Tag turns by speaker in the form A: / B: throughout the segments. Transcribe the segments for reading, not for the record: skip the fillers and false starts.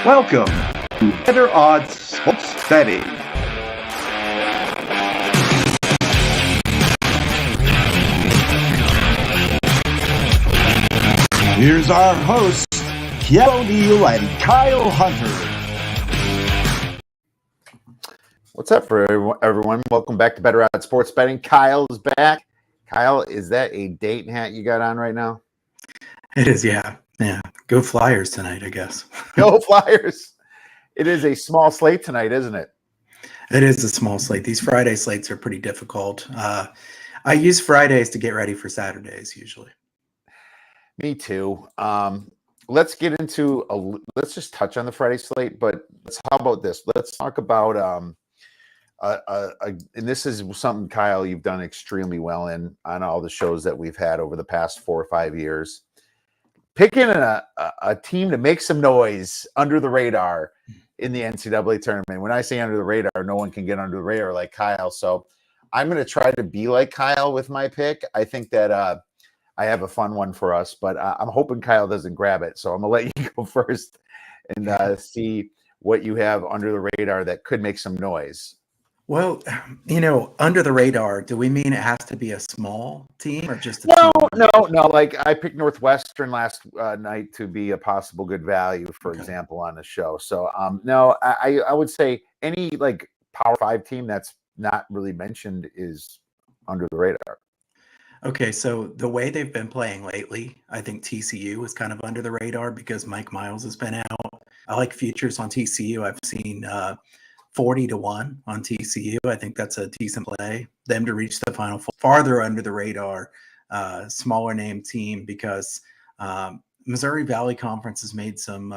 A: Welcome to Better Odds Sports Betting. Here's our hosts, Kiev and Kyle Hunter.
B: What's up for everyone? Welcome back to Better Odds Sports Betting. Kyle is back. Kyle, is that a Dayton hat you got on right now?
C: It is, yeah. Yeah. Go Flyers tonight, I guess.
B: Go Flyers. It is a small slate tonight, isn't it?
C: It is a small slate. These Friday slates are pretty difficult. I use Fridays to get ready for Saturdays usually.
B: Me too. Let's get into let's just touch on the Friday slate, but how about this? Let's talk about and this is something, Kyle, you've done extremely well on all the shows that we've had over the past 4 or 5 years. Picking a team to make some noise under the radar in the NCAA tournament. When I say under the radar, no one can get under the radar like Kyle. So I'm going to try to be like Kyle with my pick. I think that I have a fun one for us, but I'm hoping Kyle doesn't grab it. So I'm going to let you go first and see what you have under the radar that could make some noise.
C: Well, under the radar, do we mean it has to be a small team or just a
B: team? No. Like I picked Northwestern last night to be a possible good value, for example, on the show. So no, I would say any like Power 5 team that's not really mentioned is under the radar.
C: Okay, so the way they've been playing lately, I think TCU is kind of under the radar because Mike Miles has been out. I like futures on TCU. I've seen 40-1 on TCU. I think that's a decent play. Them to reach the Final Four, farther under the radar, smaller name team because Missouri Valley Conference has made some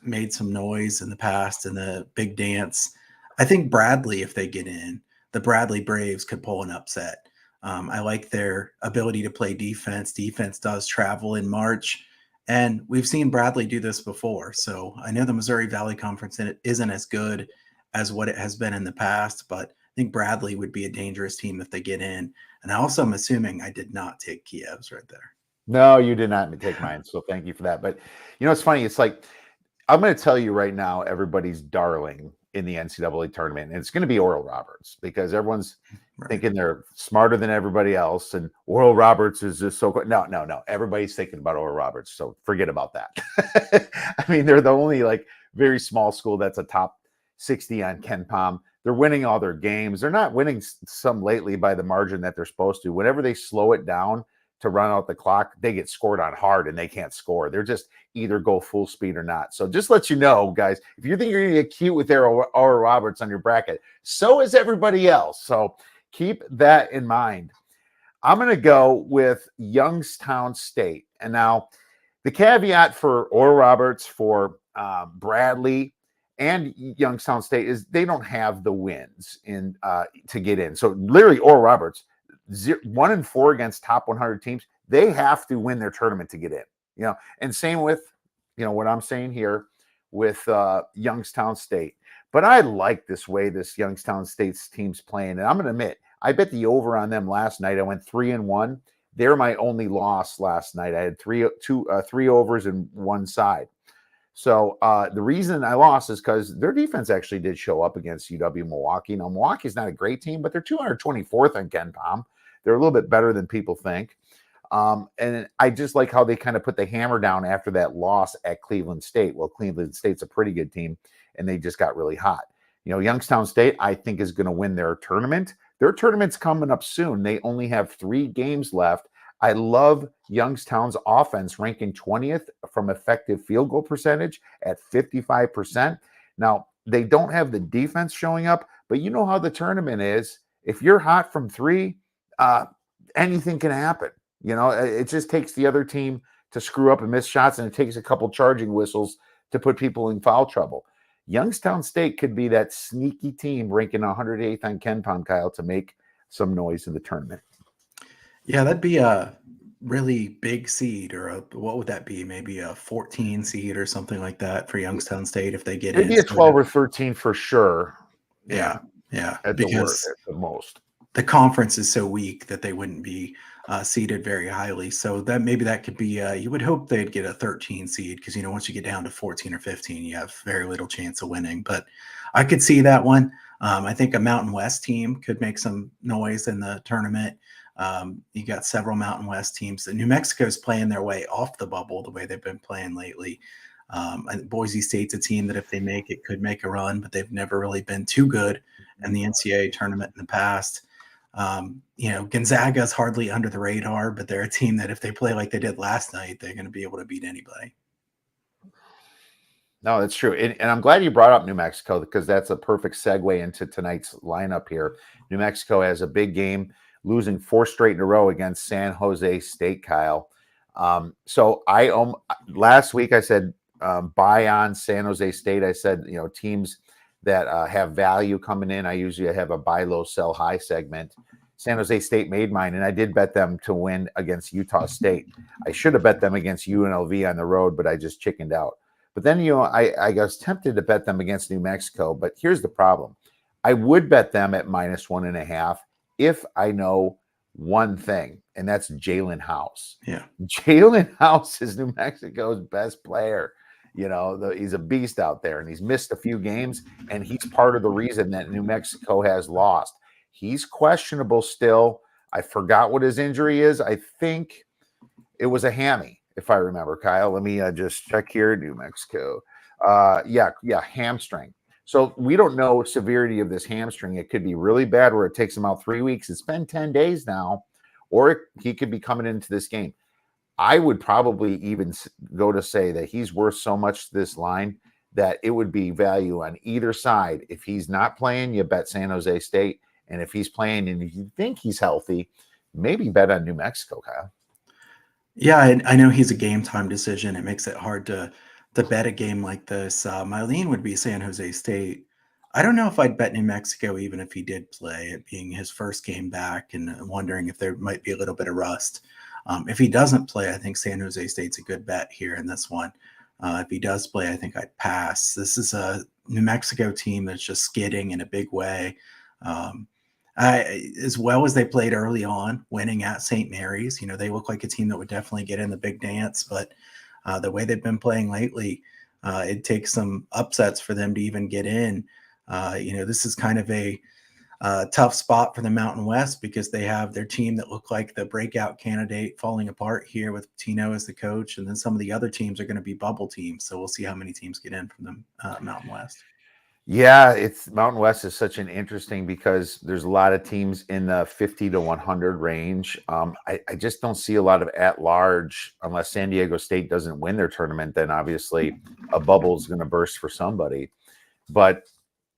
C: noise in the past in the big dance. I think Bradley, if they get in, the Bradley Braves could pull an upset. I like their ability to play defense. Defense does travel in March. And we've seen Bradley do this before. So I know the Missouri Valley Conference isn't as good as what it has been in the past, but I think Bradley would be a dangerous team if they get in. And I also am assuming I did not take Kiev's right there.
B: No, you did not take mine. So thank you for that. But it's funny. It's like, I'm going to tell you right now, everybody's darling in the NCAA tournament. And it's going to be Oral Roberts because everyone's thinking they're smarter than everybody else. And Oral Roberts is just so good. No. Everybody's thinking about Oral Roberts. So forget about that. I mean, they're the only like very small school that's a top 60 on Ken Pom. They're winning all their games. They're not winning some lately by the margin that they're supposed to. Whenever they slow it down to run out the clock, they get scored on hard and they can't score. They're just either go full speed or not. So just let you know, guys, if you think you're going to get cute with Oral Roberts on your bracket, so is everybody else. So keep that in mind. I'm going to go with Youngstown State. And now the caveat for Oral Roberts, for Bradley, and Youngstown State is they don't have the wins to get in. So literally Oral Roberts, 1-4 against top 100 teams. They have to win their tournament to get in. And same with what I'm saying here with Youngstown State. But I like this way this Youngstown State's team's playing. And I'm going to admit, I bet the over on them last night. I went 3-1. They're my only loss last night. I had three overs and one side. So the reason I lost is because their defense actually did show up against UW-Milwaukee. Now, Milwaukee's not a great team, but they're 224th on Ken Pom. They're a little bit better than people think. And I just like how they kind of put the hammer down after that loss at Cleveland State. Well, Cleveland State's a pretty good team, and they just got really hot. Youngstown State, I think, is going to win their tournament. Their tournament's coming up soon. They only have 3 games left. I love Youngstown's offense ranking 20th from effective field goal percentage at 55%. Now, they don't have the defense showing up, but you know how the tournament is. If you're hot from 3, anything can happen. It just takes the other team to screw up and miss shots, and it takes a couple charging whistles to put people in foul trouble. Youngstown State could be that sneaky team ranking 108th on Ken Pom, Kyle, to make some noise in the tournament.
C: Yeah, that'd be a really big seed, or what would that be? Maybe a 14 seed or something like that for Youngstown State if they get in.
B: Maybe a 12 or 13 for sure.
C: Yeah.
B: At the most.
C: The conference is so weak that they wouldn't be seeded very highly. So that maybe that could be, you would hope they'd get a 13 seed because, once you get down to 14 or 15, you have very little chance of winning. But I could see that one. I think a Mountain West team could make some noise in the tournament. You got several Mountain West teams. And New Mexico's playing their way off the bubble the way they've been playing lately. Boise State's a team that if they make it could make a run, but they've never really been too good in the NCAA tournament in the past. Gonzaga's hardly under the radar, but they're a team that if they play like they did last night, they're going to be able to beat anybody.
B: No, that's true. And I'm glad you brought up New Mexico because that's a perfect segue into tonight's lineup here. New Mexico has a big game, losing 4 straight in a row against San Jose State, Kyle. So last week I said buy on San Jose State. I said, teams that have value coming in. I usually have a buy low, sell high segment. San Jose State made mine, and I did bet them to win against Utah State. I should have bet them against UNLV on the road, but I just chickened out. But then, I was tempted to bet them against New Mexico, but here's the problem. I would bet them at -1.5 if I know one thing, and that's Jalen House.
C: Yeah.
B: Jalen House is New Mexico's best player. He's a beast out there, and he's missed a few games, and he's part of the reason that New Mexico has lost. He's questionable still. I forgot what his injury is. I think it was a hammy, if I remember, Kyle. Let me just check here. New Mexico. Yeah, hamstring. So we don't know severity of this hamstring. It could be really bad where it takes him out 3 weeks. It's been 10 days now, or he could be coming into this game. I would probably even go to say that he's worth so much to this line that it would be value on either side. If he's not playing, you bet San Jose State. And if he's playing and you think he's healthy, maybe bet on New Mexico, Kyle.
C: Yeah, I know he's a game time decision. It makes it hard to bet a game like this. My lean would be San Jose State. I don't know if I'd bet New Mexico even if he did play, it being his first game back, and wondering if there might be a little bit of rust. If he doesn't play, I think San Jose State's a good bet here in this one. If he does play, I think I'd pass. This is a New Mexico team that's just skidding in a big way. As well as they played early on, winning at St. Mary's, they look like a team that would definitely get in the big dance. But the way they've been playing lately, it takes some upsets for them to even get in. This is kind of a tough spot for the Mountain West because they have their team that look like the breakout candidate falling apart here with Tino as the coach. And then some of the other teams are going to be bubble teams. So we'll see how many teams get in from the Mountain West.
B: Yeah, it's Mountain West is such an interesting because there's a lot of teams in the 50 to 100 range. I just don't see a lot of at large unless San Diego State doesn't win their tournament. Then obviously a bubble is going to burst for somebody. But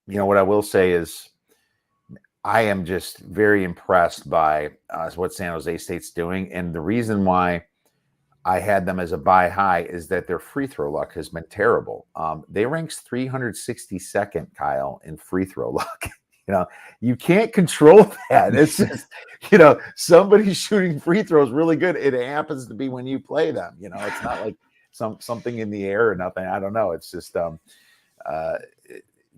B: what I will say is I am just very impressed by what San Jose State's doing, and the reason why I had them as a buy high is that their free throw luck has been terrible. They ranks 362nd, Kyle, in free throw luck. You can't control that. It's just, somebody shooting free throws really good. It happens to be when you play them. It's not like something in the air or nothing. I don't know. It's just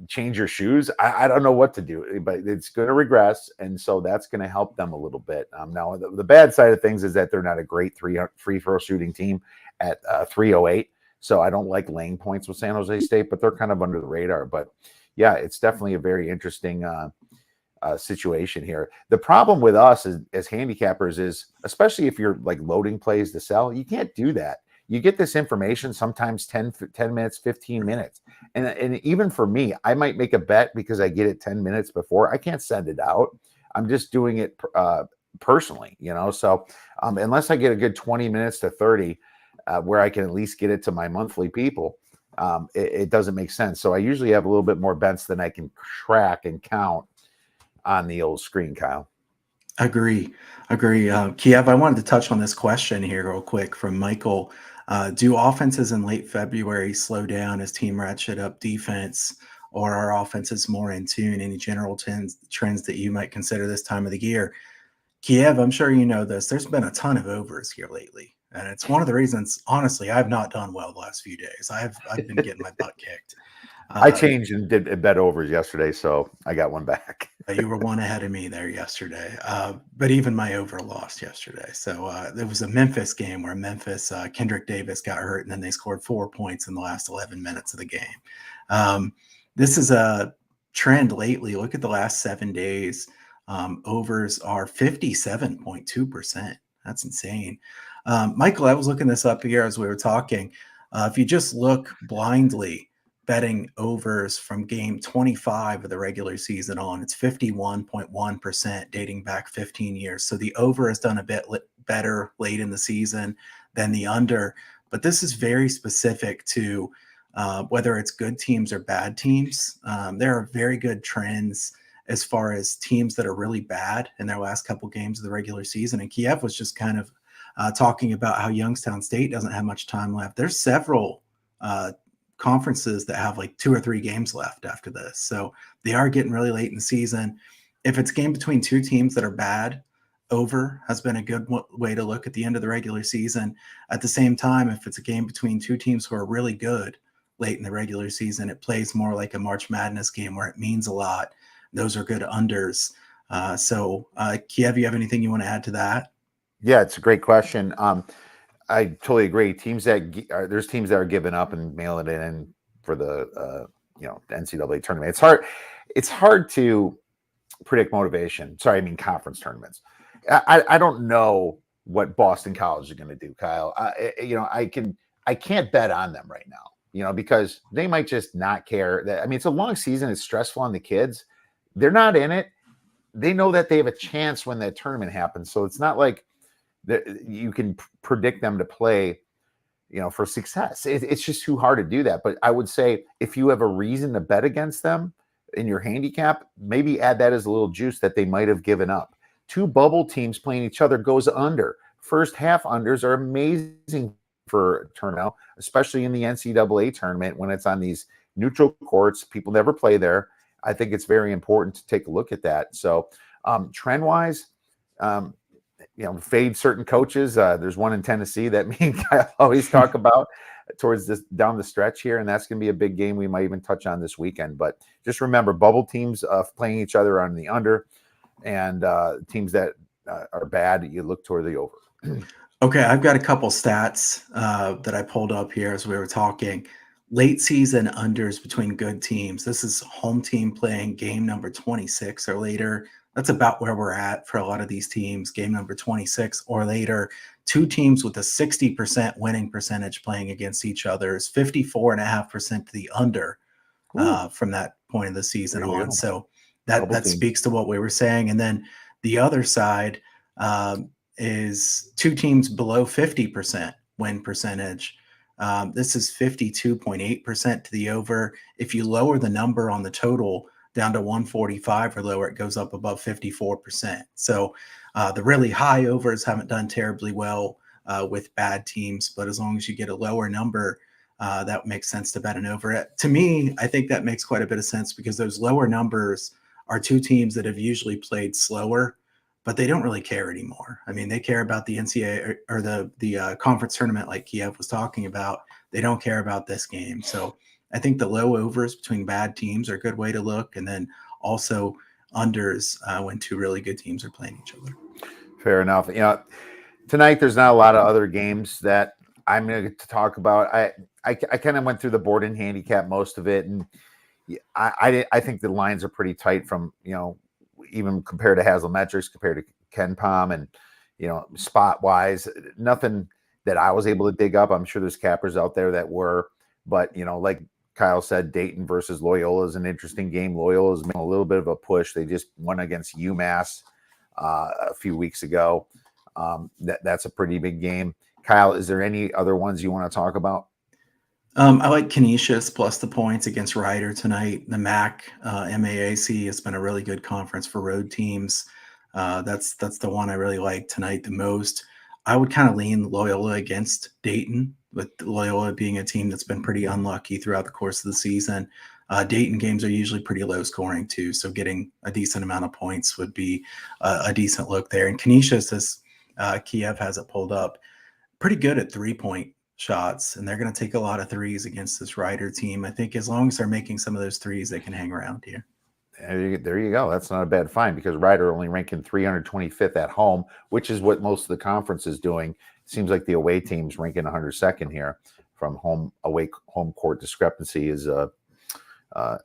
B: change your shoes. I don't know what to do, but it's going to regress. And so that's going to help them a little bit. Now, the bad side of things is that they're not a great free throw shooting team at 308. So I don't like laying points with San Jose State, but they're kind of under the radar. But yeah, it's definitely a very interesting situation here. The problem with us as handicappers is, especially if you're like loading plays to sell, you can't do that. You get this information sometimes 10 minutes, 15 minutes. And even for me, I might make a bet because I get it 10 minutes before. I can't send it out. I'm just doing it personally, So unless I get a good 20 minutes to 30 where I can at least get it to my monthly people, it doesn't make sense. So I usually have a little bit more bets than I can track and count on the old screen, Kyle.
C: Agree. Kiev, I wanted to touch on this question here real quick from Michael. Do offenses in late February slow down as team ratchet up defense, or are offenses more in tune? Any general trends that you might consider this time of the year? Kiev, I'm sure you know this. There's been a ton of overs here lately, and it's one of the reasons, honestly, I've not done well the last few days. I've been getting my butt kicked.
B: I changed and did bet overs yesterday, so I got one back.
C: You were one ahead of me there yesterday, but even my over lost yesterday. So there was a Memphis game where Kendrick Davis got hurt, and then they scored 4 points in the last 11 minutes of the game. This is a trend lately. Look at the last 7 days. Overs are 57.2%. That's insane. Michael, I was looking this up here as we were talking. If you just look blindly, betting overs from game 25 of the regular season on, it's 51.1% dating back 15 years. So the over has done a bit better late in the season than the under, but this is very specific to whether it's good teams or bad teams. There are very good trends as far as teams that are really bad in their last couple games of the regular season. And Kiev was just kind of talking about how Youngstown State doesn't have much time left. There's several conferences that have like 2 or 3 games left after this. So they are getting really late in the season. If it's a game between 2 teams that are bad, over has been a good way to look at the end of the regular season. At the same time, if it's a game between 2 teams who are really good late in the regular season, it plays more like a March Madness game where it means a lot. Those are good unders. Kiev, you have anything you want to add to that?
B: Yeah, it's a great question. I totally agree. There's teams that are giving up and mailing it in for the NCAA tournament. It's hard to predict motivation. Sorry, I mean conference tournaments. I don't know what Boston College is going to do, Kyle. I can't bet on them right now. Because they might just not care. It's a long season. It's stressful on the kids. They're not in it. They know that they have a chance when that tournament happens. So it's not like you can predict them to play, for success. It's just too hard to do that. But I would say if you have a reason to bet against them in your handicap, maybe add that as a little juice that they might have given up. 2 bubble teams playing each other goes under. First half unders are amazing for a tournament, especially in the NCAA tournament when it's on these neutral courts. People never play there. I think it's very important to take a look at that. So trend-wise, fade certain coaches. There's one in Tennessee that me and Kyle always talk about towards this down the stretch here, and that's going to be a big game we might even touch on this weekend. But just remember, bubble teams playing each other on the under, and teams that are bad, you look toward the over.
C: Okay, I've got a couple stats that I pulled up here as we were talking. Late season unders between good teams. This is home team playing game number 26 or later. That's about where we're at for a lot of these teams. Game number 26 or later. 2 teams with a 60% winning percentage playing against each other is 54.5% to the under from that point of the season on. So that speaks to what we were saying. And then the other side is 2 teams below 50% win percentage. This is 52.8% to the over. If you lower the number on the total down to 145 or lower, it goes up above 54%. So the really high overs haven't done terribly well with bad teams, but as long as you get a lower number, that makes sense to bet an over. To me, I think that makes quite a bit of sense because those lower numbers are 2 teams that have usually played slower, but they don't really care anymore. They care about the NCAA or the conference tournament like Kiev was talking about. They don't care about this game. So I think the low overs between bad teams are a good way to look. And then also unders when 2 really good teams are playing each other.
B: Fair enough. Tonight there's not a lot of other games that I'm going to talk about. I kind of went through the board and handicap most of it. And I think the lines are pretty tight from, even compared to Haslametrics, compared to Ken Palm, and spot wise, nothing that I was able to dig up. I'm sure there's cappers out there that were, but like Kyle said, Dayton versus Loyola is an interesting game. Loyola's made a little bit of a push. They just won against UMass a few weeks ago. That's a pretty big game. Kyle, is there any other ones you want to talk about?
C: I like Canisius plus the points against Rider tonight. The MAAC has been a really good conference for road teams. That's the one I really like tonight the most. I would kind of lean Loyola against Dayton, with Loyola being a team that's been pretty unlucky throughout the course of the season. Dayton games are usually pretty low scoring too, so getting a decent amount of points would be a decent look there. And Canisius, as Kiev has it pulled up, pretty good at 3-point shots, and they're going to take a lot of threes against this Ryder team. I think as long as they're making some of those threes, they can hang around here.
B: There you go. That's not a bad find because Ryder only ranking 325th at home, which is what most of the conference is doing. Seems like the away team's ranking 102nd here from home court discrepancy is an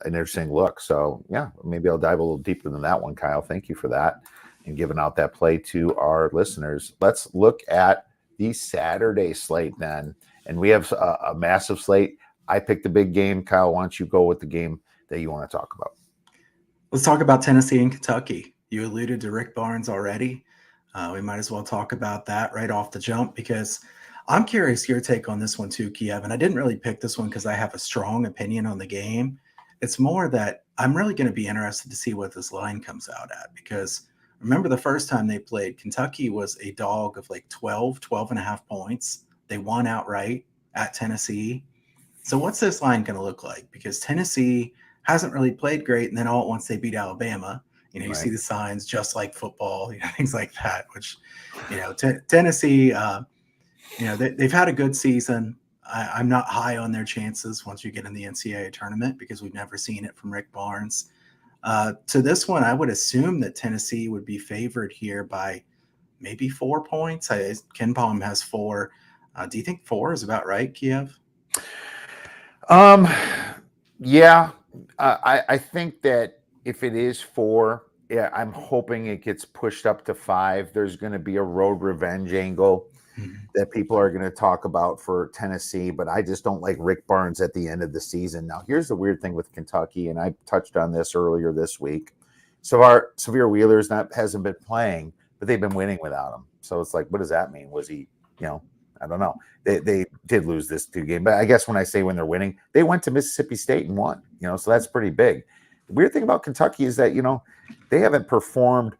B: interesting look. So yeah, maybe I'll dive a little deeper than that one, Kyle. Thank you for that and giving out that play to our listeners. Let's look at the Saturday slate then, and we have a massive slate. I picked a big game. Kyle, why don't you go with the game that you want to talk about?
C: Let's talk about Tennessee and Kentucky. You alluded to Rick Barnes already. We might as well talk about that right off the jump because I'm curious your take on this one too, Kiev. And I didn't really pick this one because I have a strong opinion on the game. It's more that I'm really going to be interested to see what this line comes out at because remember the first time they played, Kentucky was a dog of like 12 and a half points. They won outright at Tennessee. So what's this line going to look like? Because Tennessee hasn't really played great, and then all at once they beat Alabama. You know, you see the signs just like football, things like that. Which, Tennessee, they've had a good season. I'm not high on their chances once you get in the NCAA tournament because we've never seen it from Rick Barnes. To this one, I would assume that Tennessee would be favored here by maybe 4 points. Ken Palm has 4. Do you think 4 is about right, Kiev?
B: Yeah. I think that if it is 4, I'm hoping it gets pushed up to 5. There's going to be a road revenge angle that people are going to talk about for Tennessee, but I just don't like Rick Barnes at the end of the season. Now, here's the weird thing with Kentucky, and I touched on this earlier this week. So our Severe Wheeler's hasn't been playing, but they've been winning without him. So it's like, what does that mean? Was he, I don't know. They did lose this 2 game, but I guess when I say when they're winning, they went to Mississippi State and won, so that's pretty big. The weird thing about Kentucky is that, they haven't performed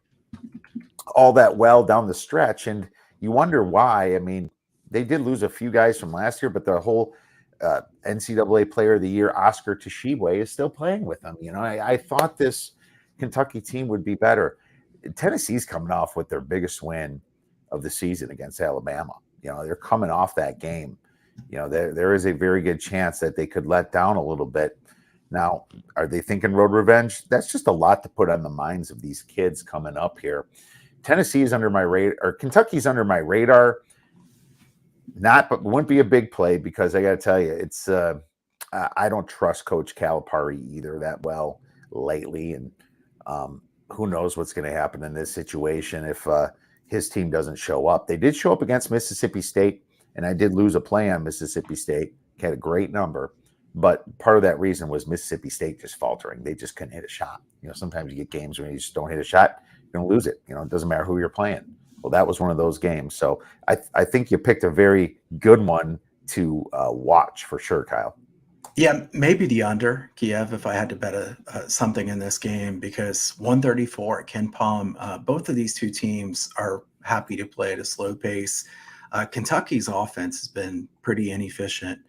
B: all that well down the stretch, and you wonder why. I mean, they did lose a few guys from last year, but the whole NCAA Player of the Year, Oscar Tshiebwe, is still playing with them. I thought this Kentucky team would be better. Tennessee's coming off with their biggest win of the season against Alabama. They're coming off that game. There is a very good chance that they could let down a little bit. Now, are they thinking road revenge? That's just a lot to put on the minds of these kids coming up here. Tennessee is under my radar, or Kentucky's under my radar. But wouldn't be a big play because I got to tell you, it's I don't trust Coach Calipari either that well lately, and who knows what's going to happen in this situation if his team doesn't show up. They did show up against Mississippi State, and I did lose a play on Mississippi State. Had a great number, but part of that reason was Mississippi State just faltering. They just couldn't hit a shot. Sometimes you get games where you just don't hit a shot, you're going to lose it. It doesn't matter who you're playing. Well, that was one of those games. So I think you picked a very good one to watch for sure, Kyle.
C: Yeah, maybe the under, Kiev, if I had to bet something in this game, because 134 at Ken Palm, both of these two teams are happy to play at a slow pace. Kentucky's offense has been pretty inefficient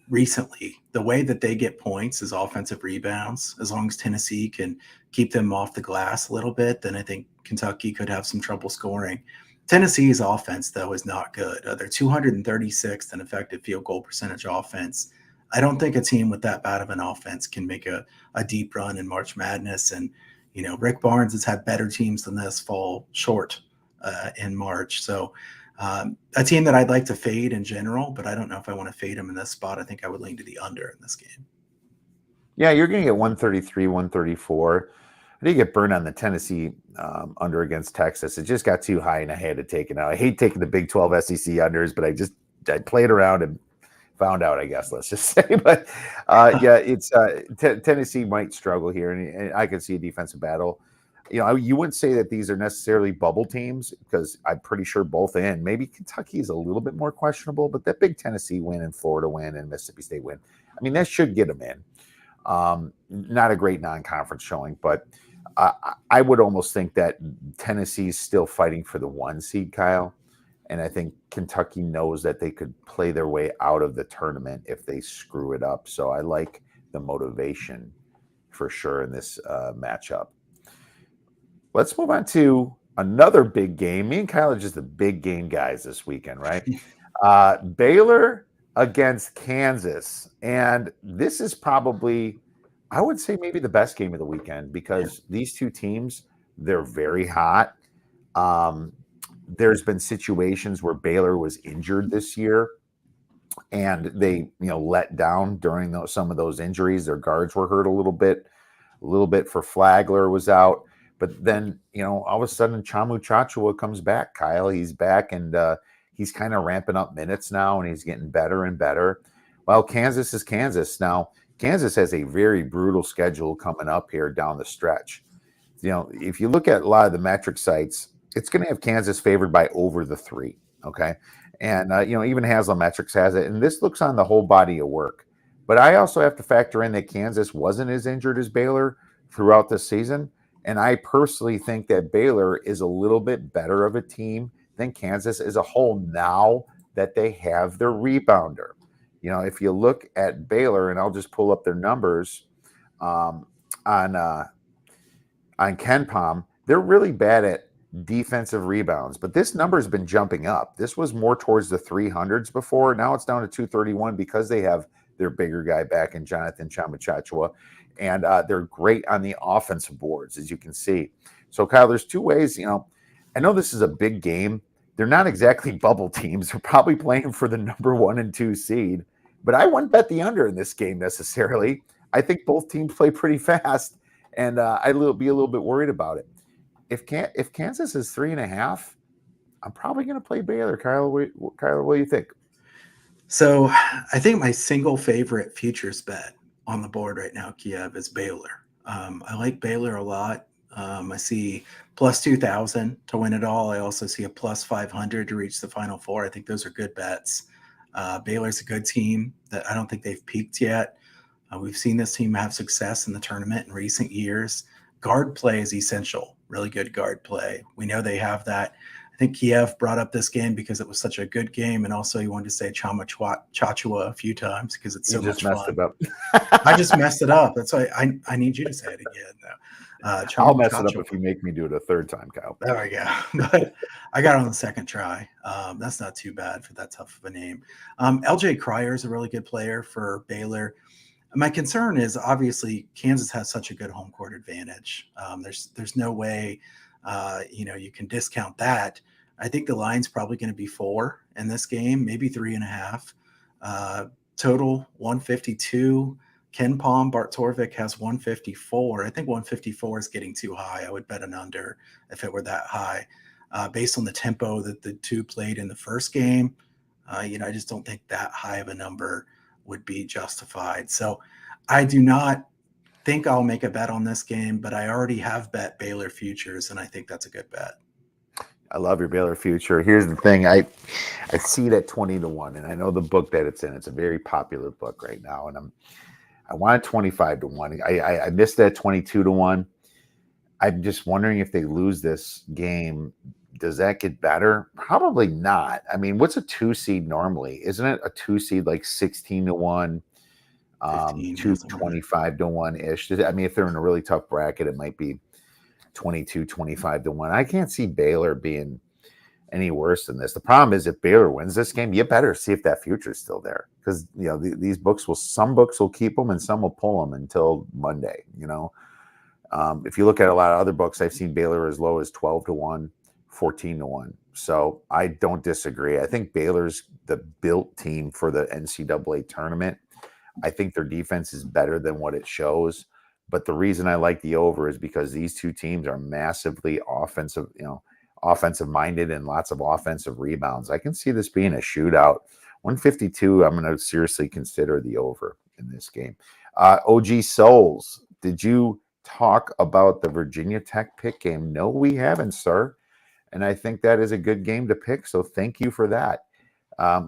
C: recently. The way that they get points is offensive rebounds. As long as Tennessee can keep them off the glass a little bit, then I think Kentucky could have some trouble scoring. Tennessee's offense, though, is not good. They're 236th in effective field goal percentage offense. I don't think a team with that bad of an offense can make a deep run in March Madness. And, Rick Barnes has had better teams than this fall short in March. So a team that I'd like to fade in general, but I don't know if I want to fade him in this spot. I think I would lean to the under in this game.
B: Yeah, you're going to get 133, 134. I did get burned on the Tennessee under against Texas. It just got too high and I had to take it out. I hate taking the Big 12 SEC unders, but I played around and found out, I guess, let's just say. But it's Tennessee might struggle here, and I could see a defensive battle. You wouldn't say that these are necessarily bubble teams because I'm pretty sure both in. Maybe Kentucky is a little bit more questionable, but that big Tennessee win and Florida win and Mississippi State win, I mean, that should get them in. Not a great non-conference showing, but I would almost think that Tennessee's still fighting for the 1 seed, Kyle. And I think Kentucky knows that they could play their way out of the tournament if they screw it up. So I like the motivation for sure in this matchup. Let's move on to another big game. Me and Kyle are just the big game guys this weekend, right? Baylor against Kansas. And this is probably, I would say, maybe the best game of the weekend because these two teams, they're very hot. There's been situations where Baylor was injured this year and they, let down during some of those injuries. Their guards were hurt a little bit for Flagler was out. But then, all of a sudden, Chamu Chachua comes back. Kyle, he's back, and he's kind of ramping up minutes now, and he's getting better and better. Well, Kansas is Kansas. Now, Kansas has a very brutal schedule coming up here down the stretch. If you look at a lot of the metric sites, it's going to have Kansas favored by over the 3, okay? And, even Haslametrics has it, and this looks on the whole body of work. But I also have to factor in that Kansas wasn't as injured as Baylor throughout the season. And I personally think that Baylor is a little bit better of a team than Kansas as a whole now that they have their rebounder. If you look at Baylor, and I'll just pull up their numbers on KenPom, they're really bad at defensive rebounds. But this number has been jumping up. This was more towards the 300s before. Now it's down to 231 because they have their bigger guy back in Jonathan Chamachachua. And they're great on the offensive boards, as you can see. So, Kyle, there's two ways. I know this is a big game. They're not exactly bubble teams. They're probably playing for the number 1 and 2 seed. But I wouldn't bet the under in this game necessarily. I think both teams play pretty fast, and I'd be a little bit worried about it. If Kansas is 3.5, I'm probably going to play Baylor. Kyle, what do you think?
C: So I think my single favorite futures bet on the board right now, Kiev, is Baylor. I like Baylor a lot. I see plus 2,000 to win it all. I also see a plus 500 to reach the Final Four. I think those are good bets. Baylor's a good team that I don't think they've peaked yet. We've seen this team have success in the tournament in recent years. Guard play is essential, really good guard play. We know they have that. I think Kiev brought up this game because it was such a good game, and also he wanted to say Chachua a few times because it's so much fun.
B: It up.
C: I just messed it up. That's why I need you to say it again.
B: I'll mess it up if you make me do it a third time, Kyle.
C: There we go. But I got it on the second try. That's not too bad for that tough of a name. LJ Cryer is a really good player for Baylor. My concern is obviously Kansas has such a good home court advantage. There's no way you can discount that. I think the line's probably going to be 4 in this game, maybe 3.5. Total 152. KenPom, Bart Torvik has 154. I think 154 is getting too high. I would bet an under if it were that high. Based on the tempo that the two played in the first game, I just don't think that high of a number would be justified. So I do not think I'll make a bet on this game, but I already have bet Baylor futures, and I think that's a good bet.
B: I love your Baylor future. Here's the thing. I see it at 20-1, and I know the book that it's in. It's a very popular book right now, and I wanted 25-1. I missed that 22-1. I'm just wondering if they lose this game, does that get better? Probably not. I mean, what's a 2 seed normally? Isn't it a 2 seed like 16-1, 25-1 ish? I mean, if they're in a really tough bracket, it might be 25-1. I can't see Baylor being any worse than this. The problem is if Baylor wins this game, you better see if that future is still there, because these books some books will keep them and some will pull them until Monday. If you look at a lot of other books, I've seen Baylor as low as 12-1, 14-1. So I don't disagree. I think Baylor's the built team for the NCAA tournament. I think their defense is better than what it shows. But the reason I like the over is because these two teams are massively offensive minded and lots of offensive rebounds. I can see this being a shootout. 152, I'm going to seriously consider the over in this game. OG Souls, did you talk about the Virginia Tech pick game? No, we haven't, sir. And I think that is a good game to pick. So thank you for that.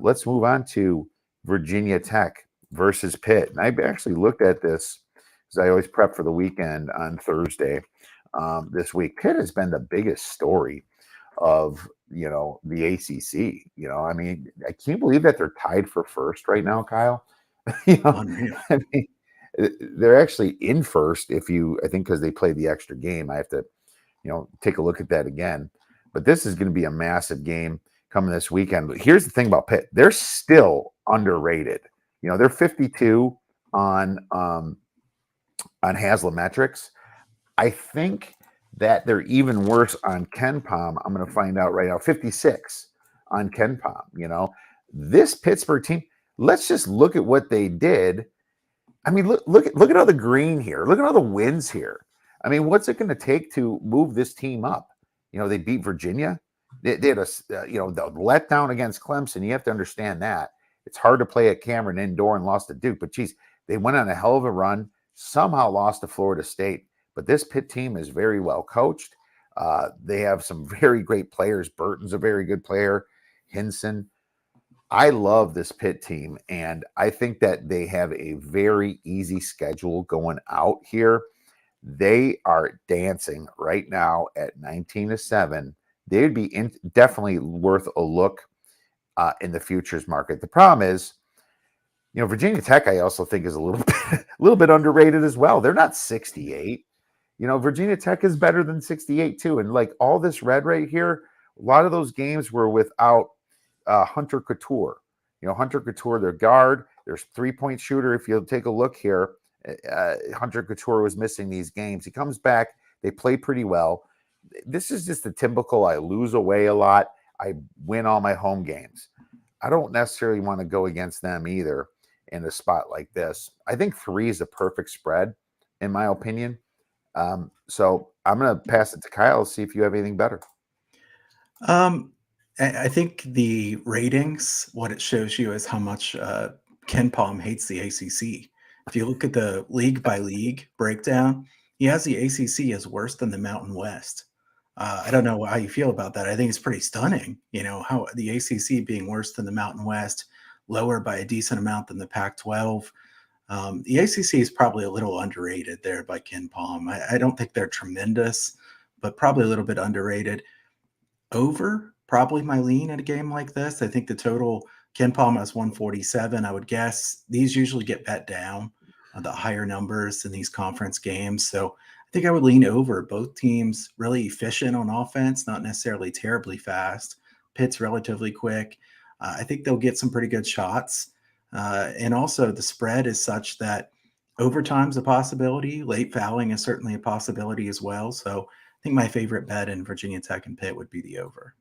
B: Let's move on to Virginia Tech versus Pitt. And I actually looked at this because I always prep for the weekend on Thursday this week. Pitt has been the biggest story of, the ACC. I mean, I can't believe that they're tied for first right now, Kyle. I mean, they're actually in first I think because they played the extra game. I have to, take a look at that again. But this is going to be a massive game. coming this weekend. But here's the thing about Pitt. They're still underrated. They're 52 on Haslametrics. I think that they're even worse on Ken Palm. I'm going to find out right now. 56 on Ken Palm. This Pittsburgh team, let's just look at what they did. I mean, look at all the green here. Look at all the wins here. I mean, what's it going to take to move this team up? They beat Virginia. They had the letdown against Clemson. You have to understand that. It's hard to play at Cameron indoor and lost to Duke. But, geez, they went on a hell of a run, somehow lost to Florida State. But this Pitt team is very well coached. They have some very great players. Burton's a very good player. Hinson. I love this Pitt team, and I think that they have a very easy schedule going out here. They are dancing right now at 19-7. They'd be definitely worth a look in the futures market. The problem is, Virginia Tech, I also think is a little bit underrated as well. They're not 68. Virginia Tech is better than 68 too. And like all this red right here, a lot of those games were without Hunter Couture. Hunter Couture, their guard, there's 3-point shooter. If you'll take a look here, Hunter Couture was missing these games. He comes back. They play pretty well. This is just the typical, I lose away a lot. I win all my home games. I don't necessarily want to go against them either in a spot like this. I think 3 is a perfect spread, in my opinion. So I'm going to pass it to Kyle, see if you have anything better.
C: I think the ratings, what it shows you is how much Ken Palm hates the ACC. If you look at the league by league breakdown, he has the ACC as worse than the Mountain West. I don't know how you feel about that. I think it's pretty stunning, how the ACC being worse than the Mountain West, lower by a decent amount than the Pac-12. The ACC is probably a little underrated there by Ken Palm. I don't think they're tremendous, but probably a little bit underrated. Over, probably my lean at a game like this. I think the total, Ken Palm has 147. I would guess these usually get bet down, the higher numbers in these conference games. So I think I would lean over. Both teams really efficient on offense, not necessarily terribly fast. Pitt's relatively quick. I think they'll get some pretty good shots. And also the spread is such that overtime's a possibility. Late fouling is certainly a possibility as well. So I think my favorite bet in Virginia Tech and Pitt would be the over.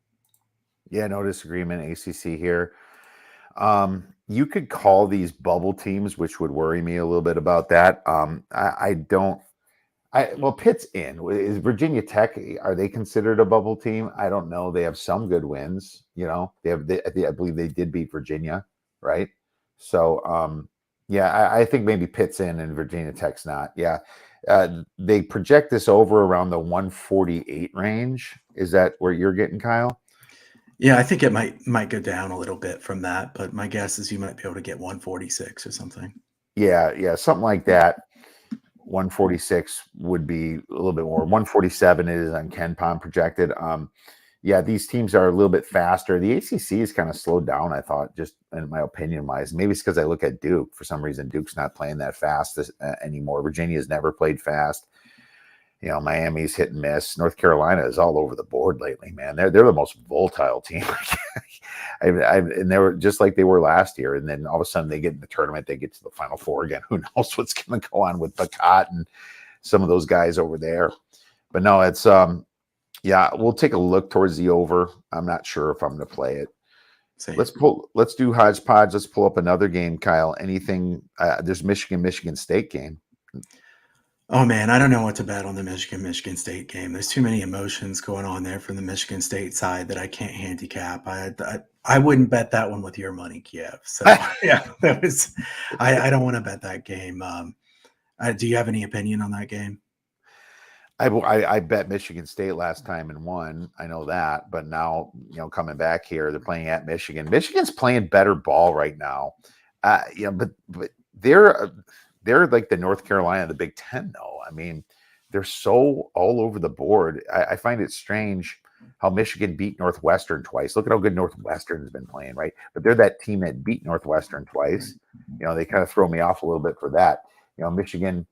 B: Yeah, no disagreement. ACC here. You could call these bubble teams, which would worry me a little bit about that. Well, Pitt's in. Is Virginia Tech, are they considered a bubble team? I don't know. They have some good wins. I believe they did beat Virginia, right? So, I think maybe Pitt's in and Virginia Tech's not. Yeah. They project this over around the 148 range. Is that where you're getting, Kyle?
C: Yeah, I think it might go down a little bit from that, but my guess is you might be able to get 146 or something.
B: Yeah, something like that. 146 would be a little bit more. 147 is on Ken Palm projected. These teams are a little bit faster. The ACC is kind of slowed down, I thought, just in my opinion wise. Maybe it's because I look at Duke. For some reason, Duke's not playing that fast anymore. Virginia's never played fast. Miami's hit and miss. North Carolina is all over the board lately, man. They're the most volatile team. And they were just like they were last year. And then all of a sudden they get in the tournament, they get to the Final Four again. Who knows what's going to go on with Bacat and some of those guys over there. But no, it's we'll take a look towards the over. I'm not sure if I'm going to play it.
C: Same.
B: Let's do hodgepodge. Let's pull up another game, Kyle. Anything? There's Michigan State game.
C: Oh man, I don't know what to bet on the Michigan State game. There's too many emotions going on there from the Michigan State side that I can't handicap. I wouldn't bet that one with your money, Kiev. So yeah, that was. I don't want to bet that game. Do you have any opinion on that game?
B: I bet Michigan State last time and won. I know that, but now coming back here, they're playing at Michigan. Michigan's playing better ball right now. But they're like the North Carolina, the Big Ten, though. I mean, they're so all over the board. I find it strange how Michigan beat Northwestern twice. Look at how good Northwestern has been playing, right? But they're that team that beat Northwestern twice. They kind of throw me off a little bit for that. Michigan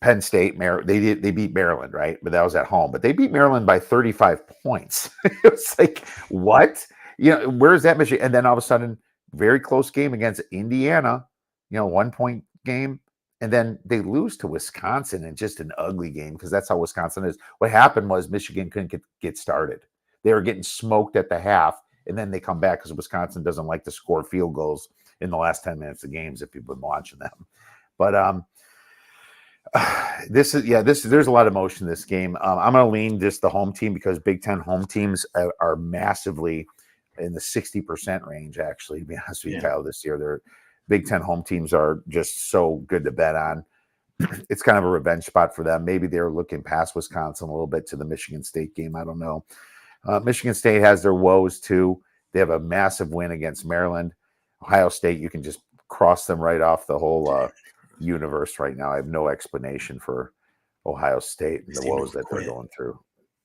B: Penn State, they beat Maryland, right? But that was at home. But they beat Maryland by 35 points. It was like, what? Where's that Michigan? And then all of a sudden, very close game against Indiana, 1-point game. And then they lose to Wisconsin in just an ugly game because that's how Wisconsin is. What happened was Michigan couldn't get started. They were getting smoked at the half, and then they come back because Wisconsin doesn't like to score field goals in the last 10 minutes of games if you've been watching them. But there's a lot of emotion in this game. I'm going to lean just the home team because Big Ten home teams are massively in the 60% range, actually, to be honest with you, Kyle, this year. Their Big Ten home teams are just so good to bet on. It's kind of a revenge spot for them. Maybe they're looking past Wisconsin a little bit to the Michigan State game. I don't know. Michigan State has their woes, too. They have a massive win against Maryland. Ohio State, you can just cross them right off the whole universe right now. I have no explanation for Ohio State and the woes that they're going through.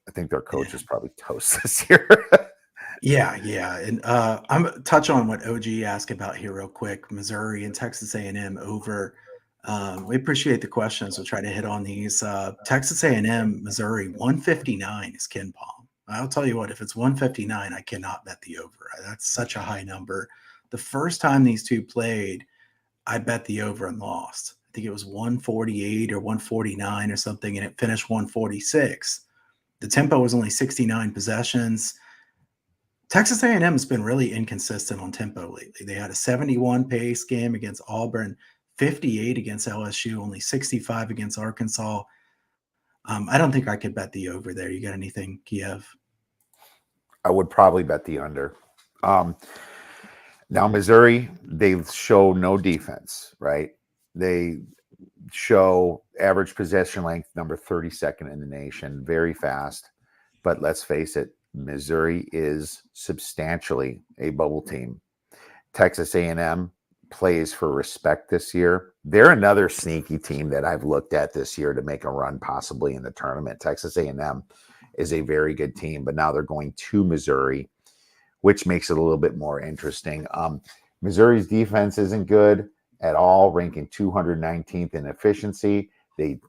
B: I think their coach is probably toast this year.
C: Yeah. And I'm touch on what OG asked about here real quick. Missouri and Texas A&M over. We appreciate the questions. We'll try to hit on these. Texas A&M, Missouri, 159 is Ken Palm. I'll tell you what, if it's 159, I cannot bet the over. That's such a high number. The first time these two played, I bet the over and lost. I think it was 148 or 149 or something, and it finished 146. The tempo was only 69 possessions. Texas A&M has been really inconsistent on tempo lately. They had a 71 pace game against Auburn, 58 against LSU, only 65 against Arkansas. I don't think I could bet the over there. You got anything, Kiev?
B: I would probably bet the under. Now, Missouri, they show no defense, right? They show average possession length, number 32nd in the nation, very fast. But let's face it, Missouri is substantially a bubble team. Texas A&M plays for respect this year. They're another sneaky team that I've looked at this year to make a run possibly in the tournament. Texas A&M is a very good team, but now they're going to Missouri, which makes it a little bit more interesting. Missouri's defense isn't good at all, ranking 219th in efficiency. They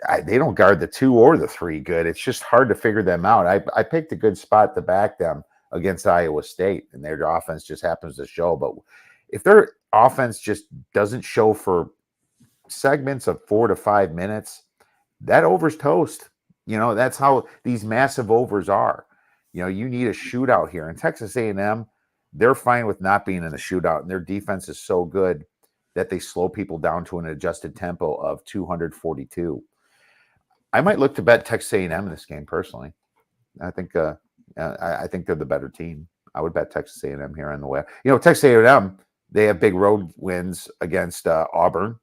B: don't guard the 2 or the 3 good. It's just hard to figure them out. I picked a good spot to back them against Iowa State, and their offense just happens to show. But if their offense just doesn't show for segments of 4 to 5 minutes, that over's toast. That's how these massive overs are. You need a shootout here. And Texas A&M, they're fine with not being in a shootout, and their defense is so good that they slow people down to an adjusted tempo of 242. I might look to bet Texas A&M in this game personally. I think I think they're the better team. I would bet Texas A&M here on the way. Texas A&M, they have big road wins against Auburn.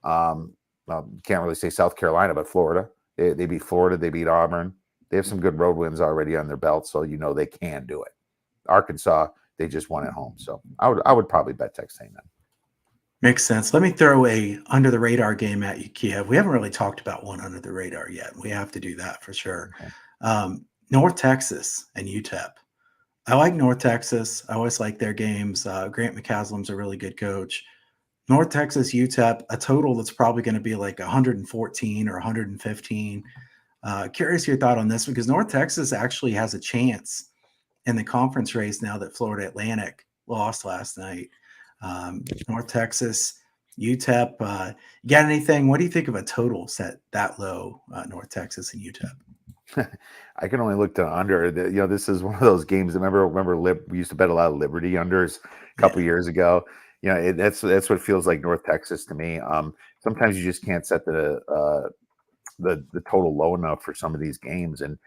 B: Can't really say South Carolina, but Florida. They beat Florida. They beat Auburn. They have some good road wins already on their belt, so they can do it. Arkansas, they just won at home, so I would probably bet Texas A&M.
C: Makes sense. Let me throw a under the radar game at you, Kiev. We haven't really talked about one under the radar yet. We have to do that for sure. Okay. North Texas and UTEP. I like North Texas. I always like their games. Grant McCaslam's a really good coach. North Texas, UTEP, a total that's probably going to be like 114 or 115. Curious your thought on this because North Texas actually has a chance in the conference race now that Florida Atlantic lost last night. North Texas, UTEP. You got anything? What do you think of a total set that low, North Texas and UTEP?
B: I can only look to under. This is one of those games. Remember, we used to bet a lot of Liberty unders a couple years ago. That's what it feels like North Texas to me. Sometimes you just can't set the total low enough for some of these games. And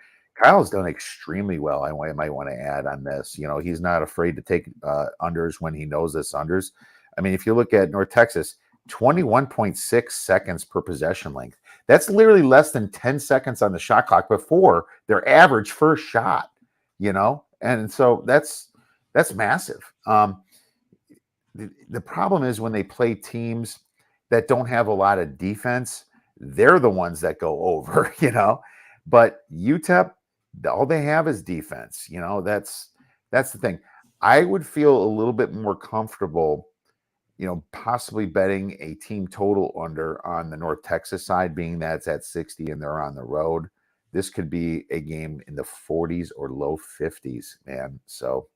B: Kyle's done extremely well. I might want to add on this. He's not afraid to take unders when he knows this unders. I mean, if you look at North Texas, 21.6 seconds per possession length. That's literally less than 10 seconds on the shot clock before their average first shot, and so that's massive. The problem is when they play teams that don't have a lot of defense, they're the ones that go over, but UTEP, all they have is defense. That's the thing. I would feel a little bit more comfortable, possibly betting a team total under on the North Texas side, being that it's at 60 and they're on the road. This could be a game in the 40s or low 50s, man. So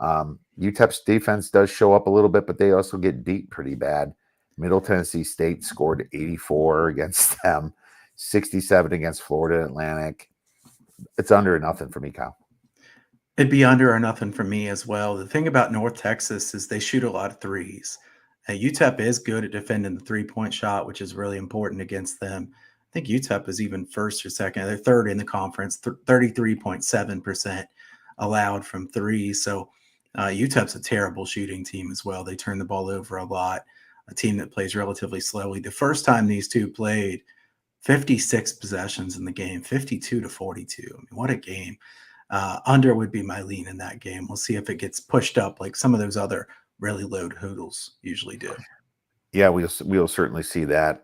B: UTEP's defense does show up a little bit, but they also get beat pretty bad. Middle Tennessee State scored 84 against them, 67 against Florida Atlantic. It's under or nothing for me, Kyle.
C: It'd be under or nothing for me as well. The thing about North Texas is they shoot a lot of threes. UTEP is good at defending the three-point shot, which is really important against them. I think UTEP is even first or second. They're third in the conference, 33.7% allowed from three. So UTEP's a terrible shooting team as well. They turn the ball over a lot, a team that plays relatively slowly. The first time these two played, 56 possessions in the game, 52-42. I mean, what a game. Under would be my lean in that game. We'll see if it gets pushed up like some of those other really low totals usually do.
B: Yeah, we'll certainly see that.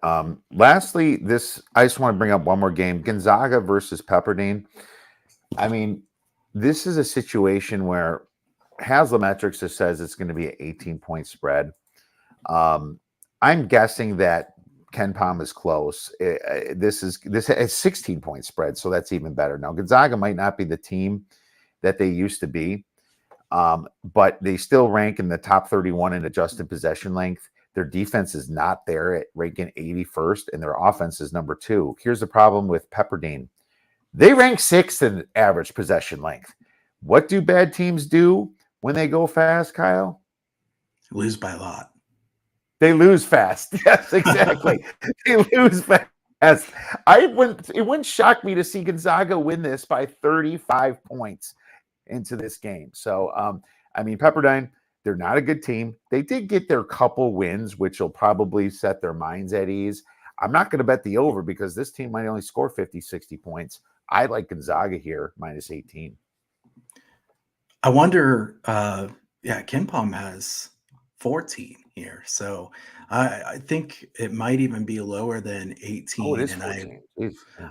B: Lastly, I just want to bring up one more game, Gonzaga versus Pepperdine. I mean, this is a situation where Haslametrics just says it's going to be an 18-point spread. I'm guessing that Ken Pom is close. This is a 16-point spread, so that's even better. Now, Gonzaga might not be the team that they used to be, but they still rank in the top 31 in adjusted possession length. Their defense is not there at ranking 81st, and their offense is number 2. Here's the problem with Pepperdine. They rank 6th in average possession length. What do bad teams do when they go fast, Kyle?
C: Lose by a lot.
B: They lose fast. Yes, exactly. They lose fast. It wouldn't shock me to see Gonzaga win this by 35 points into this game. So, Pepperdine, they're not a good team. They did get their couple wins, which will probably set their minds at ease. I'm not going to bet the over because this team might only score 50, 60 points. I like Gonzaga here, minus 18.
C: I wonder, Ken Pom has 14 here. So I think it might even be lower than 18.
B: Oh, it is 14.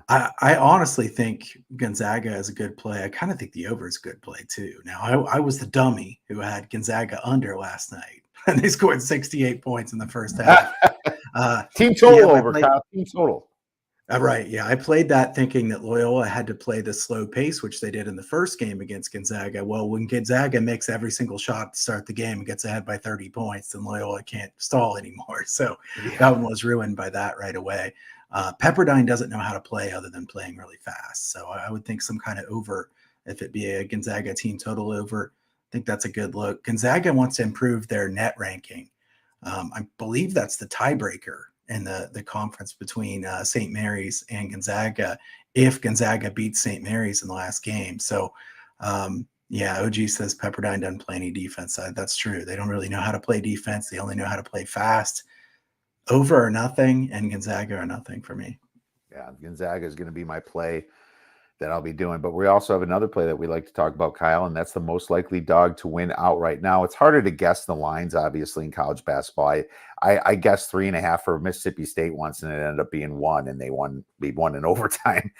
C: I honestly think Gonzaga is a good play. I kind of think the over is a good play too. Now, I was the dummy who had Gonzaga under last night, and they scored 68 points in the first half.
B: Team total over, Kyle. Team total.
C: Right. Yeah. I played that thinking that Loyola had to play the slow pace, which they did in the first game against Gonzaga. Well, when Gonzaga makes every single shot to start the game and gets ahead by 30 points, then Loyola can't stall anymore. So that one was ruined by that right away. Pepperdine doesn't know how to play other than playing really fast. So I would think some kind of over, if it be a Gonzaga team total over, I think that's a good look. Gonzaga wants to improve their net ranking. I believe that's the tiebreaker in the conference between St. Mary's and Gonzaga, if Gonzaga beats St. Mary's in the last game. So, OG says Pepperdine doesn't play any defense. That's true. They don't really know how to play defense. They only know how to play fast. Over or nothing, and Gonzaga or nothing for me.
B: Yeah, Gonzaga is going to be my play that I'll be doing. But we also have another play that we like to talk about, Kyle, and that's the most likely dog to win outright. Now, it's harder to guess the lines, obviously, in college basketball. I guessed 3.5 for Mississippi State once, and it ended up being 1, and we won in overtime.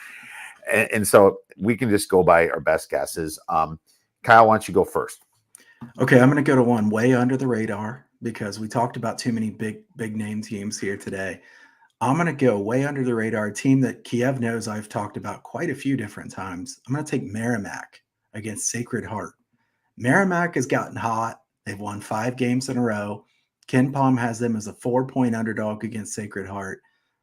B: And so we can just go by our best guesses. Kyle, why don't you go first?
C: Okay, I'm going to go to one way under the radar because we talked about too many big name teams here today. I'm going to go way under the radar, a team that Kiev knows I've talked about quite a few different times. I'm going to take Merrimack against Sacred Heart. Merrimack has gotten hot. They've won 5 games in a row. Ken Pom has them as a 4-point underdog against Sacred Heart.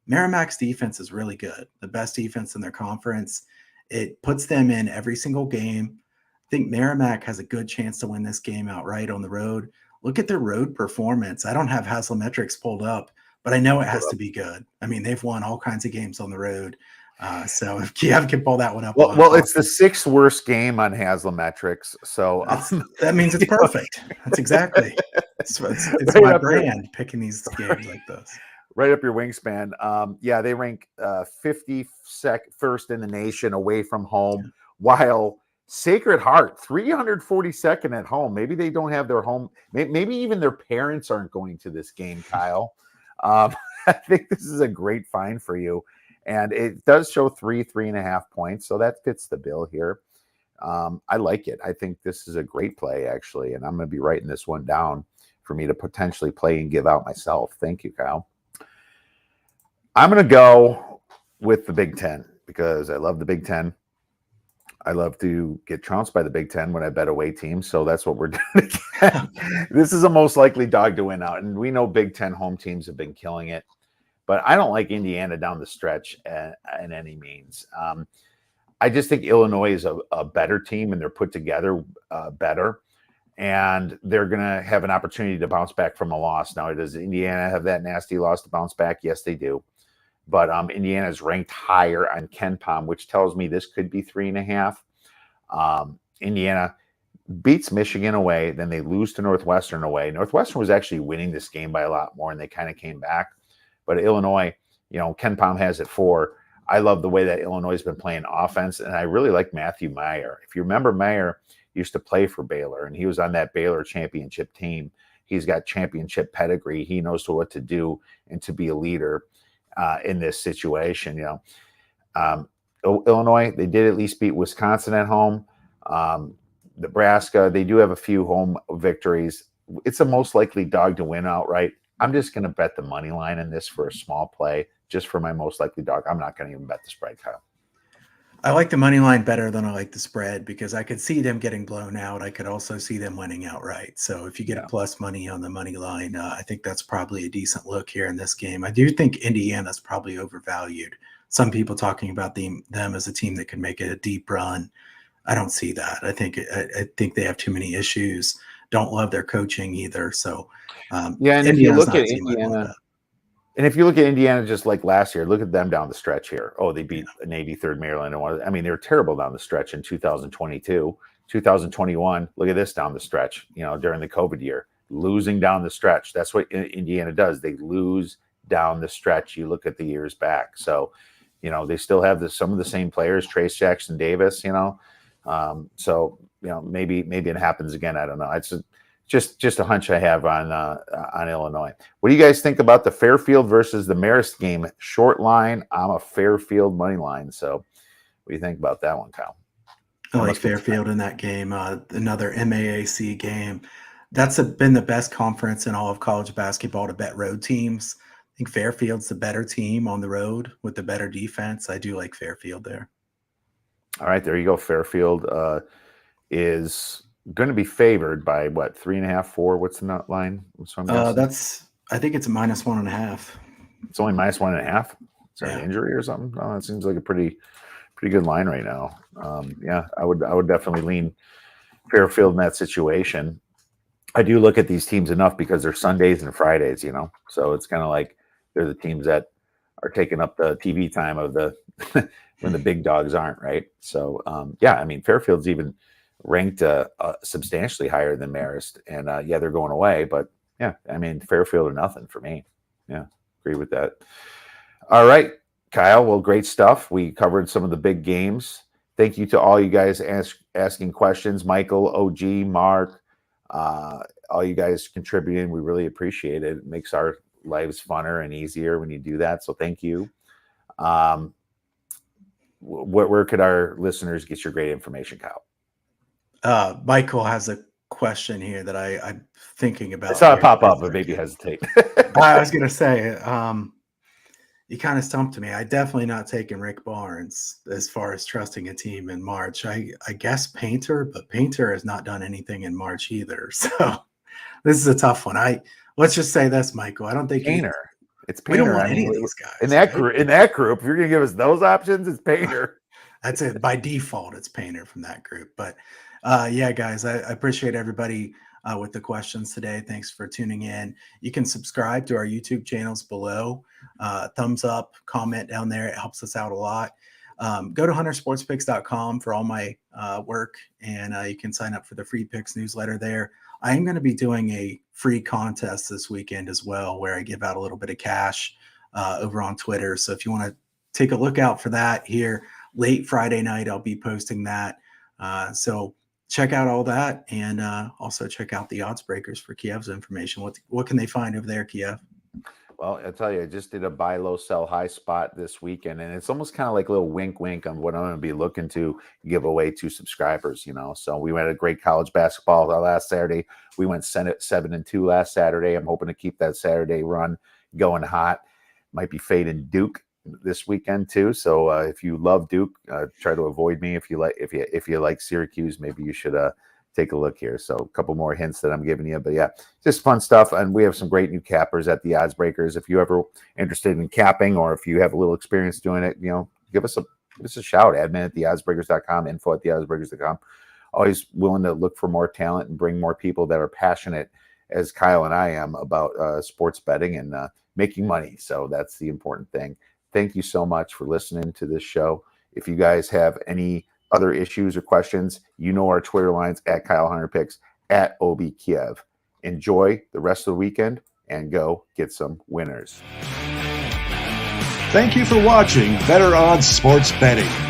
C: Merrimack's defense is really good, the best defense in their conference. It puts them in every single game. I think Merrimack has a good chance to win this game outright on the road. Look at their road performance. I don't have Haslametrics pulled up, but I know it has to be good. I mean, they've won all kinds of games on the road. So if Kiev can pull that one up.
B: Well, it's the 6th worst game on Haslametrics. So
C: that means it's perfect. That's exactly. It's
B: right
C: my brand picking these games like this.
B: Right up your wingspan. They rank 51st in the nation away from home, while Sacred Heart 342nd at home. Maybe they don't have their home. Maybe even their parents aren't going to this game, Kyle. I think this is a great find for you. And it does show 3.5 points. So that fits the bill here. I like it. I think this is a great play, actually. And I'm going to be writing this one down for me to potentially play and give out myself. Thank you, Kyle. I'm going to go with the Big Ten because I love the Big Ten. I love to get trounced by the Big Ten when I bet away teams. So that's what we're doing again. This is a most likely dog to win out. And we know Big Ten home teams have been killing it. But I don't like Indiana down the stretch in any means. I just think Illinois is a better team, and they're put together better. And they're going to have an opportunity to bounce back from a loss. Now, does Indiana have that nasty loss to bounce back? Yes, they do. But Indiana is ranked higher on KenPom, which tells me this could be 3.5. Indiana beats Michigan away, then they lose to Northwestern away. Northwestern was actually winning this game by a lot more, and they kind of came back. But Illinois, KenPom has it 4. I love the way that Illinois has been playing offense, and I really like Matthew Meyer. If you remember, Meyer used to play for Baylor, and he was on that Baylor championship team. He's got championship pedigree. He knows what to do and to be a leader in this situation. Illinois, they did at least beat Wisconsin at home. Nebraska, they do have a few home victories. It's the most likely dog to win outright. I'm just going to bet the money line in this for a small play, just for my most likely dog. I'm not going to even bet the spread, Kyle.
C: I like the money line better than I like the spread because I could see them getting blown out. I could also see them winning outright. So if you get a plus money on the money line, I think that's probably a decent look here in this game. I do think Indiana's probably overvalued. Some people talking about them as a team that could make it a deep run. I don't see that. I think they have too many issues. Don't love their coaching either. So
B: and if you look at Indiana. And if you look at Indiana just like last year, look at them down the stretch here. Oh, they beat an 83rd Maryland. I mean, they were terrible down the stretch in 2022. 2021, look at this down the stretch, during the COVID year. Losing down the stretch. That's what Indiana does. They lose down the stretch. You look at the years back. So, they still have some of the same players, Trace Jackson Davis, So, maybe it happens again. I don't know. It's just a hunch I have on Illinois. What do you guys think about the Fairfield versus the Marist game? Short line. I'm a Fairfield money line. So what do you think about that one, Kyle?
C: I like Fairfield in that game. Another MAAC game. That's been the best conference in all of college basketball to bet road teams. I think Fairfield's the better team on the road with the better defense. I do like Fairfield there.
B: All right, there you go. Fairfield is going to be favored by what, 3.5, 4? What's the nut line?
C: I think it's a -1.5.
B: It's only -1.5. Is there an injury or something? No, it seems like a pretty good line right now. I would definitely lean Fairfield in that situation. I do look at these teams enough because they're Sundays and Fridays, so it's kind of like they're the teams that are taking up the TV time of the when the big dogs aren't, right? So Fairfield's even ranked substantially higher than Marist, and they're going away, but Fairfield or nothing for me. Agree with that. All right, Kyle, well, great stuff. We covered some of the big games. Thank you to all you guys asking questions. Michael, OG, Mark, all you guys contributing. We really appreciate it. It makes our lives funner and easier when you do that, so thank you. Where could our listeners get your great information, Kyle?
C: Michael has a question here that I'm thinking about.
B: I saw it pop up, but maybe hesitate.
C: I was going to say, you kind of stumped me. I definitely not taking Rick Barnes as far as trusting a team in March. I guess Painter, but Painter has not done anything in March either. So this is a tough one. Let's just say this, Michael. I don't think
B: Painter. It's Painter.
C: We don't want any of these guys.
B: In that group, if you're going to give us those options, it's Painter.
C: That's it. By default, it's Painter from that group. But guys, I appreciate everybody with the questions today. Thanks for tuning in. You can subscribe to our YouTube channels below. Thumbs up, comment down there. It helps us out a lot. Go to huntersportspicks.com for all my work, and you can sign up for the free picks newsletter there. I am going to be doing a free contest this weekend as well, where I give out a little bit of cash over on Twitter. So if you want to take a look out for that here late Friday night, I'll be posting that. So check out all that, and also check out the odds breakers for Kiev's information. What can they find over there, Kiev?
B: Well, I'll tell you, I just did a buy low, sell high spot this weekend, and it's almost kind of like a little wink, wink on what I'm going to be looking to give away to subscribers. So we went a great college basketball last Saturday. We went 7-2 last Saturday. I'm hoping to keep that Saturday run going hot. Might be fading Duke this weekend too. So if you love Duke, try to avoid me. If you like Syracuse, maybe you should take a look here. So a couple more hints that I'm giving you, but yeah, just fun stuff. And we have some great new cappers at the Odds Breakers. If you ever interested in capping, or if you have a little experience doing it, give us a shout. Admin at theoddsbreakers.com, info at theoddsbreakers.com. Always willing to look for more talent and bring more people that are passionate, as Kyle and I am, about sports betting and making money. So that's the important thing. Thank you so much for listening to this show. If you guys have any other issues or questions, our Twitter lines at Kyle Hunter Picks, at OB Kiev. Enjoy the rest of the weekend and go get some winners.
A: Thank you for watching Better Odds Sports Betting.